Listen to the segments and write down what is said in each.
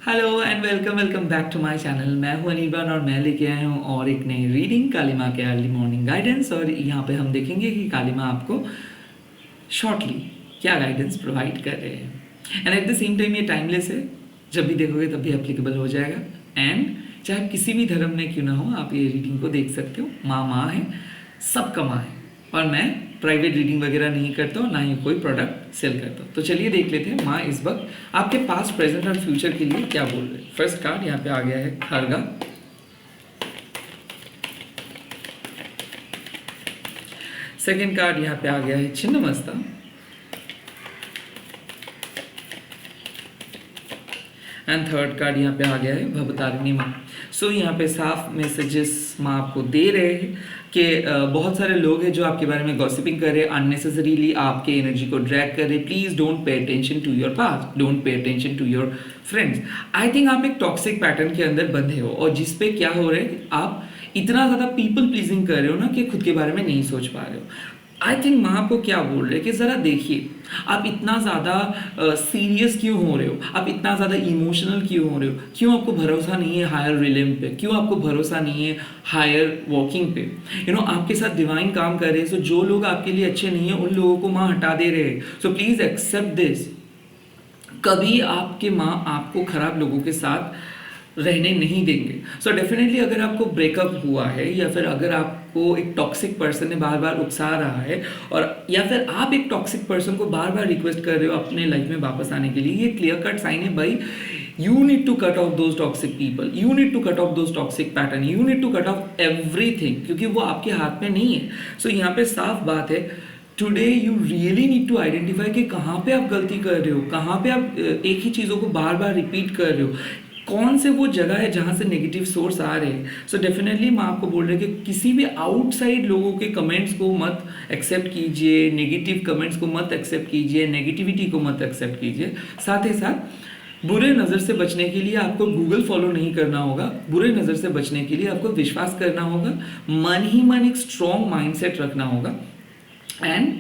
Hello and welcome back to my channel. मैं हूं अनिर्बान और मैं लेके आया हूं और एक नई रीडिंग कालिमा के अर्ली मॉर्निंग गाइडेंस। और यहाँ पे हम देखेंगे कि कालिमा आपको शॉर्टली क्या गाइडेंस प्रोवाइड कर रहे हैं। And at the same time ये टाइमलेस है, जब भी देखोगे तब भी एप्लीकेबल हो जाएगा। एंड चाहे किसी भी धर्म में क्यों ना हो, आप ये रीडिंग को देख सकते हो। माँ माँ है, सबका माँ है। और मैं प्राइवेट रीडिंग वगैरह नहीं करता हूँ, ना ही कोई प्रोडक्ट सेल करता हूँ। तो चलिए देख लेते हैं माँ इस वक्त आपके पास्ट, प्रेजेंट और फ्यूचर के लिए क्या बोल रहे हैं। फर्स्ट कार्ड यहाँ पे आ गया है खरगा। सेकेंड कार्ड यहाँ पे आ गया है छिन्नमस्ता। एंड थर्ड कार्ड यहाँ पे आ गया है भवतारिणी माँ। सो यहाँ पे साफ मैसेजेस माँ आपको दे रहे हैं कि बहुत सारे लोग हैं जो आपके बारे में गॉसिपिंग कर रहे हैं, अननेसेसरीली आपके एनर्जी को ड्रैग कर रहे हैं। Please don't pay attention to your past, don't pay attention to your friends. I think आप एक टॉक्सिक पैटर्न के अंदर बंधे हो और जिसपे क्या हो रहा है, आप इतना ज़्यादा पीपल प्लीजिंग कर रहे हो ना कि खुद के बारे में नहीं सोच पा रहे हो। आई थिंक माँ आपको क्या बोल रहे हैं कि ज़रा देखिए, आप इतना ज़्यादा सीरियस क्यों हो रहे हो, आप इतना ज़्यादा इमोशनल क्यों हो रहे हो, क्यों आपको भरोसा नहीं है हायर रिलेम पे, क्यों आपको भरोसा नहीं है हायर वॉकिंग पे। आपके साथ डिवाइन काम कर रहे हैं। सो जो लोग आपके लिए अच्छे नहीं है उन लोगों को माँ हटा दे रहे हैं। So please accept this. कभी आपके माँ आपको खराब लोगों के साथ रहने नहीं देंगे। सो डेफिनेटली अगर आपको ब्रेकअप हुआ है या फिर अगर आपको एक टॉक्सिक पर्सन ने बार बार उकसा रहा है और या फिर आप एक टॉक्सिक पर्सन को बार बार रिक्वेस्ट कर रहे हो अपने लाइफ में वापस आने के लिए, ये क्लियर कट साइन है भाई। You need to cut off those toxic people, you need to cut off those toxic pattern, you need to cut off everything, क्योंकि वो आपके हाथ में नहीं है। सो यहाँ पे साफ बात है, today you really need to identify कि कहाँ पे आप गलती कर रहे हो, कहाँ पे आप एक ही चीज़ों को बार बार रिपीट कर रहे हो, कौन से वो जगह है जहाँ से नेगेटिव सोर्स आ रहे हैं। सो डेफिनेटली मैं आपको बोल रही कि किसी भी आउटसाइड लोगों के कमेंट्स को मत एक्सेप्ट कीजिए, नेगेटिव कमेंट्स को मत एक्सेप्ट कीजिए, नेगेटिविटी को मत एक्सेप्ट कीजिए। साथ ही साथ बुरे नज़र से बचने के लिए आपको गूगल फॉलो नहीं करना होगा। बुरे नज़र से बचने के लिए आपको विश्वास करना होगा, मन ही मन एक स्ट्रॉन्ग माइंडसेट रखना होगा। एंड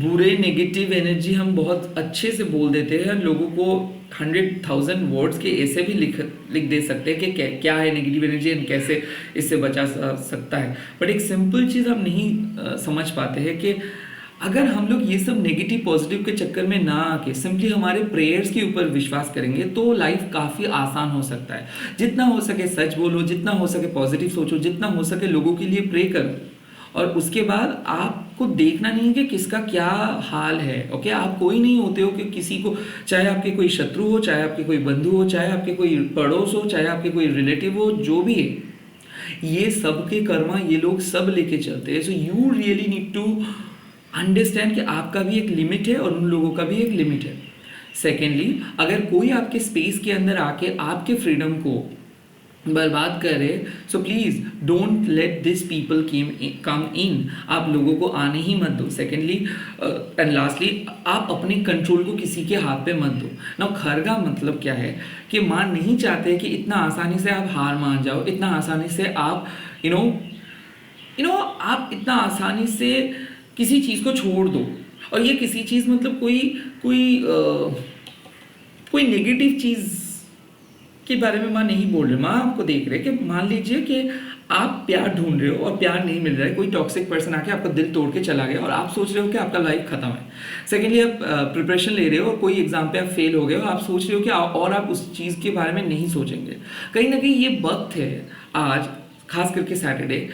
बुरे नेगेटिव एनर्जी हम बहुत अच्छे से बोल देते हैं लोगों को, 100,000 वर्ड्स के ऐसे भी लिख दे सकते हैं कि क्या है नेगेटिव एनर्जी एंड कैसे इससे बचा सकता है। बट एक सिंपल चीज़ हम नहीं समझ पाते हैं कि अगर हम लोग ये सब नेगेटिव पॉजिटिव के चक्कर में ना आके सिंपली हमारे प्रेयर्स के ऊपर विश्वास करेंगे तो लाइफ काफ़ी आसान हो सकता है। जितना हो सके सच बोलो, जितना हो सके पॉजिटिव सोचो, जितना हो सके लोगों के लिए प्रे करो। और उसके बाद आपको देखना नहीं है कि किसका क्या हाल है। ओके, आप कोई नहीं होते हो कि किसी को, चाहे आपके कोई शत्रु हो, चाहे आपके कोई बंधु हो, चाहे आपके कोई पड़ोस हो, चाहे आपके कोई रिलेटिव हो, जो भी है, ये सब के कर्मा ये लोग सब लेके चलते हैं। So you really need to understand कि आपका भी एक लिमिट है और उन लोगों का भी एक लिमिट है। सेकेंडली, अगर कोई आपके स्पेस के अंदर आके आपके फ्रीडम को बर्बाद करे, so please don't let this people come in. आप लोगों को आने ही मत दो। सेकेंडली एंड लास्टली, आप अपने कंट्रोल को किसी के हाथ पे मत दो ना। खरगा मतलब क्या है कि मां नहीं चाहते कि इतना आसानी से आप हार मान जाओ, इतना आसानी से आप आप इतना आसानी से किसी चीज़ को छोड़ दो। और ये किसी चीज़ मतलब कोई नेगेटिव चीज़ के बारे में माँ नहीं बोल रहे। माँ आपको देख रहे कि मान लीजिए कि आप प्यार ढूंढ रहे हो और प्यार नहीं मिल रहा है, कोई टॉक्सिक पर्सन आके आपका दिल तोड़ के चला गया और आप सोच रहे हो कि आपका लाइफ खत्म है। सेकेंडली, आप प्रिपरेशन ले रहे हो और कोई एग्जाम पे आप फेल हो गए हो, आप सोच रहे हो कि और आप उस चीज़ के बारे में नहीं सोचेंगे। कहीं ना कहीं ये वक्त है आज, खास करके सैटरडे,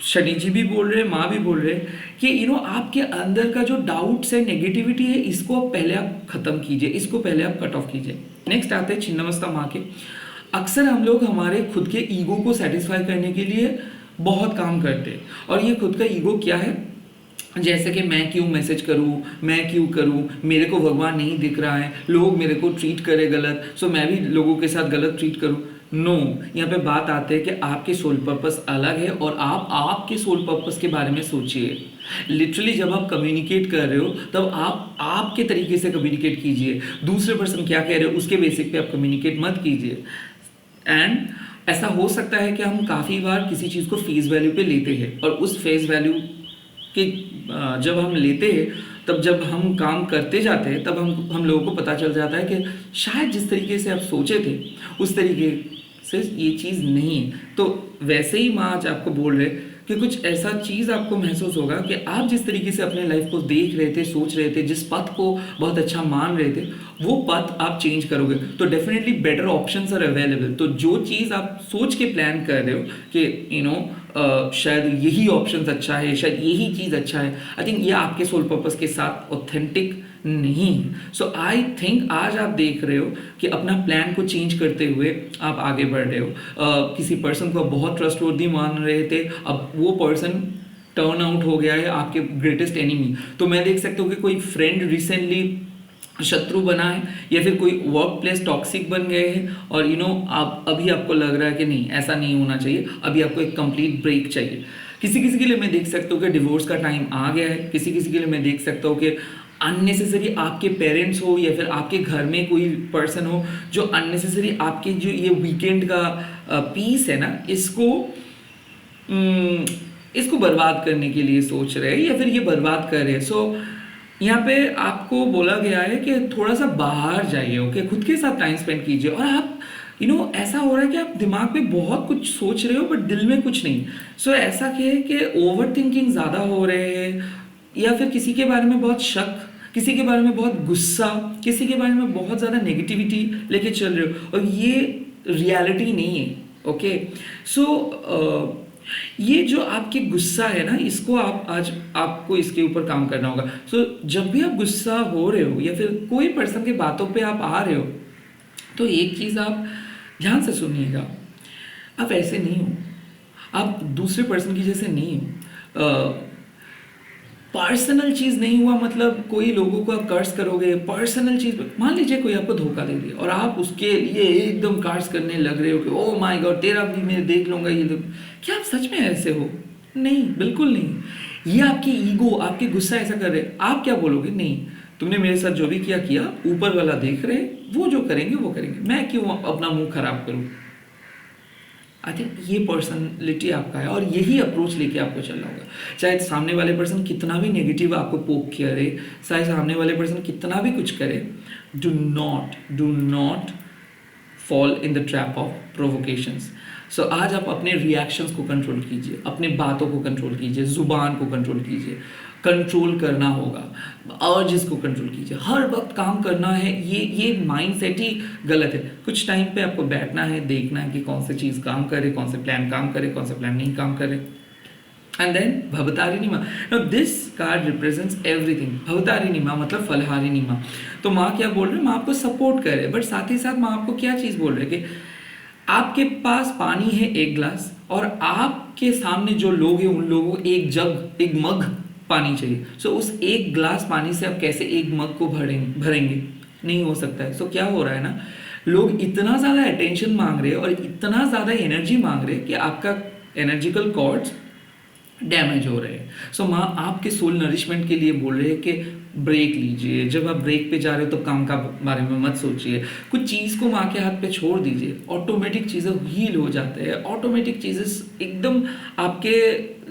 शनि जी भी बोल रहे हैं, माँ भी बोल रहे हैं कि आपके अंदर का जो डाउट्स है, नेगेटिविटी है, इसको पहले आप खत्म कीजिए, इसको पहले आप कट ऑफ कीजिए। नेक्स्ट आते हैं छिन्नमस्ता माँ के। अक्सर हम लोग हमारे खुद के ईगो को सेटिस्फाई करने के लिए बहुत काम करते हैं। और ये खुद का ईगो क्या है, जैसे कि मैं क्यों मैसेज करूं, मैं क्यों करूं, मेरे को भगवान नहीं दिख रहा है, लोग मेरे को ट्रीट करे गलत, सो मैं भी लोगों के साथ गलत ट्रीट करूं। नो, यहाँ पे बात आती है कि आपके सोल पर्पस अलग है और आप आपके सोल पर्पस के बारे में सोचिए। लिटरली जब आप कम्युनिकेट कर रहे हो तब आप आपके तरीके से कम्युनिकेट कीजिए। दूसरे पर्सन क्या कह रहे हो उसके बेसिक पे आप कम्युनिकेट मत कीजिए। एंड ऐसा हो सकता है कि हम काफ़ी बार किसी चीज़ को फेस वैल्यू पे लेते हैं और उस फेस वैल्यू कि जब हम लेते हैं तब जब हम काम करते जाते हैं तब हम लोगों को पता चल जाता है कि शायद जिस तरीके से आप सोचे थे उस तरीके से ये चीज़ नहीं है। तो वैसे ही माँ आज आपको बोल रहे कि कुछ ऐसा चीज़ आपको महसूस होगा कि आप जिस तरीके से अपने लाइफ को देख रहे थे, सोच रहे थे, जिस पथ को बहुत अच्छा मान रहे थे, वो पथ आप चेंज करोगे तो definitely better options are available. तो जो चीज़ आप सोच के प्लान कर रहे हो कि शायद यही ऑप्शन अच्छा है, शायद यही चीज़ अच्छा है, आई थिंक ये आपके सोल पर्पस के साथ ऑथेंटिक नहीं। सो आई थिंक आज आप देख रहे हो कि अपना प्लान को चेंज करते हुए आप आगे बढ़ रहे हो। किसी पर्सन को आप बहुत ट्रस्टवर्दी मान रहे थे, अब वो पर्सन टर्न आउट हो गया है आपके ग्रेटेस्ट एनिमी। तो मैं देख सकता हूँ कि कोई फ्रेंड रिसेंटली शत्रु बना है या फिर कोई वर्क प्लेस टॉक्सिक बन गए हैं और आप अभी आपको लग रहा है कि नहीं ऐसा नहीं होना चाहिए, अभी आपको एक कंप्लीट ब्रेक चाहिए। किसी किसी के लिए मैं देख सकता हूँ कि डिवोर्स का टाइम आ गया है, किसी किसी के लिए मैं देख सकता हूँ कि अननेसेसरी आपके पेरेंट्स हो या फिर आपके घर में कोई पर्सन हो जो अननेसेसरी आपके जो ये वीकेंड का पीस है ना इसको बर्बाद करने के लिए सोच रहे हैं या फिर ये बर्बाद कर रहे हैं। सो यहाँ पे आपको बोला गया है कि थोड़ा सा बाहर जाइए, ओके, खुद के साथ टाइम स्पेंड कीजिए। और आप ऐसा हो रहा है कि आप दिमाग में बहुत कुछ सोच रहे हो बट दिल में कुछ नहीं। सो ऐसा क्या है कि ओवर थिंकिंग ज़्यादा हो रहे हैं या फिर किसी के बारे में बहुत शक, किसी के बारे में बहुत गुस्सा, किसी के बारे में बहुत ज़्यादा नेगेटिविटी लेके चल रहे हो और ये रियलिटी नहीं है, ओके। सो ये जो आपके गुस्सा है ना, इसको आज आपको इसके ऊपर काम करना होगा। सो जब भी आप गुस्सा हो रहे हो या फिर कोई पर्सन के बातों पे आप आ रहे हो तो एक चीज़ आप ध्यान से सुनिएगा, आप ऐसे नहीं हो, आप दूसरे पर्सन की जैसे नहीं हो। पर्सनल चीज़ नहीं हुआ मतलब कोई लोगों को आप कर्स करोगे, पर्सनल चीज़ मान लीजिए कोई आपको धोखा दे दिया और आप उसके लिए एकदम कर्स करने लग रहे हो कि ओह माय गॉड तेरा भी मैं देख लूँगा ये लोग। क्या आप सच में ऐसे हो? नहीं, बिल्कुल नहीं। ये आपकी ईगो, आपके गुस्सा ऐसा कर रहे। आप क्या बोलोगे? नहीं, तुमने मेरे साथ जो भी किया ऊपर वाला देख रहे, वो जो करेंगे वो करेंगे, मैं क्यों अपना मुंह खराब करूँ। आई थिंक ये पर्सनलिटी आपका है और यही अप्रोच लेके आपको चलना होगा। चाहे सामने वाले पर्सन कितना भी नेगेटिव आपको पोक करे, चाहे सामने वाले पर्सन कितना भी कुछ करे, do not fall in the trap of provocations. So आज आप अपने रिएक्शंस को कंट्रोल कीजिए, अपने बातों को कंट्रोल कीजिए, जुबान को कंट्रोल कीजिए, कंट्रोल करना होगा, अर्जेस को कंट्रोल कीजिए। हर वक्त काम करना है, ये माइंडसेट ही गलत है। कुछ टाइम पे आपको बैठना है, देखना है कि कौन सी चीज़ काम करे, कौन से प्लान काम करे, कौन से प्लान नहीं काम करे। एंड देन भवतारिणी माँ, now this card represents everything. Bhavatarini माँ मतलब फलहारिणी माँ। तो माँ क्या बोल रहे हैं? माँ आपको सपोर्ट कर रहे हैं, बट साथ ही साथ माँ आपको क्या चीज़ बोल रहे हैं कि आपके पास पानी है 1 ग्लास और आपके सामने जो लोग हैं उन लोगों को एक मग पानी चाहिए। सो उस 1 ग्लास पानी से आप कैसे 1 मग को भरेंगे? नहीं हो सकता है। सो क्या हो रहा है ना, लोग इतना ज़्यादा अटेंशन मांग रहे हैं और इतना ज़्यादा एनर्जी मांग रहे हैं कि आपका एनर्जिकल कॉर्ड्स डैमेज हो रहे हैं। सो माँ आपके सोल नरिशमेंट के लिए बोल रहे हैं कि ब्रेक लीजिए। जब आप ब्रेक पे जा रहे हो तो काम का बारे में मत सोचिए, कुछ चीज़ को माँ के हाथ पे छोड़ दीजिए, ऑटोमेटिक चीज़ें हील हो जाते हैं, ऑटोमेटिक चीज़ें एकदम आपके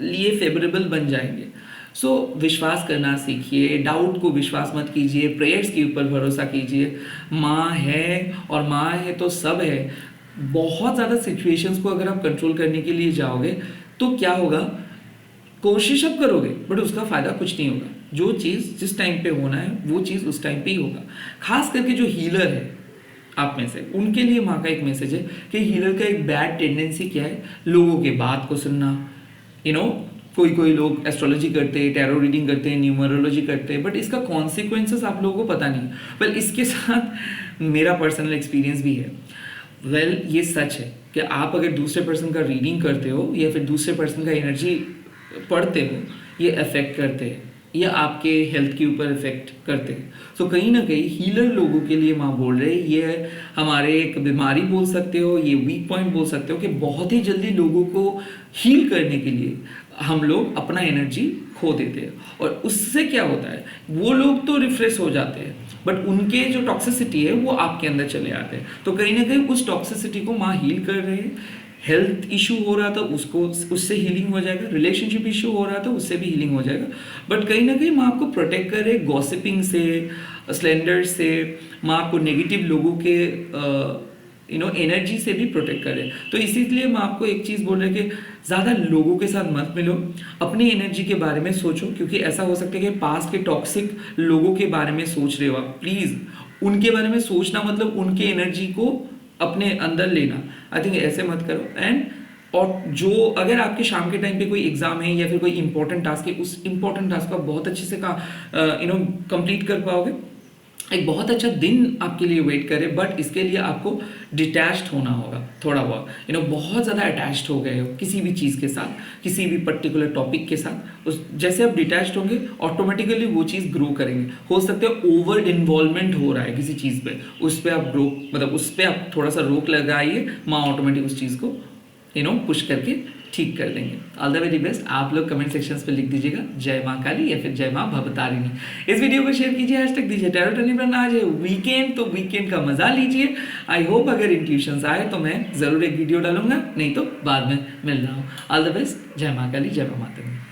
लिए फेवरेबल बन जाएंगे। सो विश्वास करना सीखिए, डाउट को विश्वास मत कीजिए, प्रेयर्स के ऊपर भरोसा कीजिए। माँ है और माँ है तो सब है। बहुत ज़्यादा सिचुएशंस को अगर आप कंट्रोल करने के लिए जाओगे तो क्या होगा, कोशिश अब करोगे बट उसका फ़ायदा कुछ नहीं होगा। जो चीज़ जिस टाइम पे होना है वो चीज़ उस टाइम पे ही होगा। खास करके जो हीलर है आप में से, उनके लिए माँ का एक मैसेज है कि हीलर का एक बैड टेंडेंसी क्या है, लोगों के बात को सुनना। कोई लोग एस्ट्रोलॉजी करते हैं, टैरो रीडिंग करते हैं, न्यूमरोलॉजी करते हैं, बट इसका कॉन्सिक्वेंसेस आप लोगों को पता नहीं। वेल इसके साथ मेरा पर्सनल एक्सपीरियंस भी है। वेल ये सच है कि आप अगर दूसरे पर्सन का रीडिंग करते हो या फिर दूसरे पर्सन का एनर्जी पढ़ते हो, ये अफेक्ट करते हैं, ये आपके हेल्थ के ऊपर इफेक्ट करते हैं। सो कहीं ना कहीं हीलर लोगों के लिए माँ बोल रहे हैं, ये हमारे एक बीमारी बोल सकते हो, ये वीक पॉइंट बोल सकते हो कि बहुत ही जल्दी लोगों को हील करने के लिए हम लोग अपना एनर्जी खो देते हैं और उससे क्या होता है, वो लोग तो रिफ्रेश हो जाते हैं बट उनके जो टॉक्सिसिटी है वो आपके अंदर चले आते हैं। तो कहीं ना कहीं उस टॉक्सिसिटी को माँ हील कर रहे हैं। हेल्थ इशू हो रहा था उसको उससे हीलिंग हो जाएगा, रिलेशनशिप इशू हो रहा था उससे भी हीलिंग हो जाएगा। बट कहीं ना कहीं माँ आपको प्रोटेक्ट करे गॉसिपिंग से, स्लेंडर से, माँ आपको नेगेटिव लोगों के एनर्जी से भी प्रोटेक्ट करे। तो इसीलिए मैं आपको एक चीज़ बोल रहा कि ज़्यादा लोगों के साथ मत मिलो, अपनी एनर्जी के बारे में सोचो, क्योंकि ऐसा हो सकता है कि पास के टॉक्सिक लोगों के बारे में सोच रहे हो आप, प्लीज़ उनके बारे में सोचना मतलब उनके एनर्जी को अपने अंदर लेना, आई थिंक ऐसे मत करो। एंड और जो अगर आपके शाम के टाइम पे कोई एग्जाम है या फिर कोई इंपॉर्टेंट टास्क है, उस इंपॉर्टेंट टास्क को आप बहुत अच्छे से कंप्लीट कर पाओगे, एक बहुत अच्छा दिन आपके लिए वेट करे। बट इसके लिए आपको डिटैच्ड होना होगा थोड़ा बहुत, बहुत ज़्यादा अटैच्ड हो गए हो किसी भी चीज़ के साथ, किसी भी पर्टिकुलर टॉपिक के साथ, उस जैसे आप डिटैच्ड होंगे ऑटोमेटिकली वो चीज़ ग्रो करेंगे। हो सकता है ओवर इन्वॉल्वमेंट हो रहा है किसी चीज़ पे, उस पर आप उस पर आप थोड़ा सा रोक लगाइए, माँ ऑटोमेटिक उस चीज़ को पुश करके ठीक कर देंगे। All the very best. आप लोग कमेंट सेक्शंस पे लिख दीजिएगा जय माँ काली या फिर जय माँ भवतारिणी। इस वीडियो को शेयर कीजिए, हैशटैग दीजिए टैरो टर्निंग प्लान। आज है वीकेंड, तो वीकेंड का मजा लीजिए। आई होप अगर इंट्यूशंस आए तो मैं जरूर एक वीडियो डालूंगा, नहीं तो बाद में मिल रहा हूँ। All the best. जय माँ काली, जय माँ माता।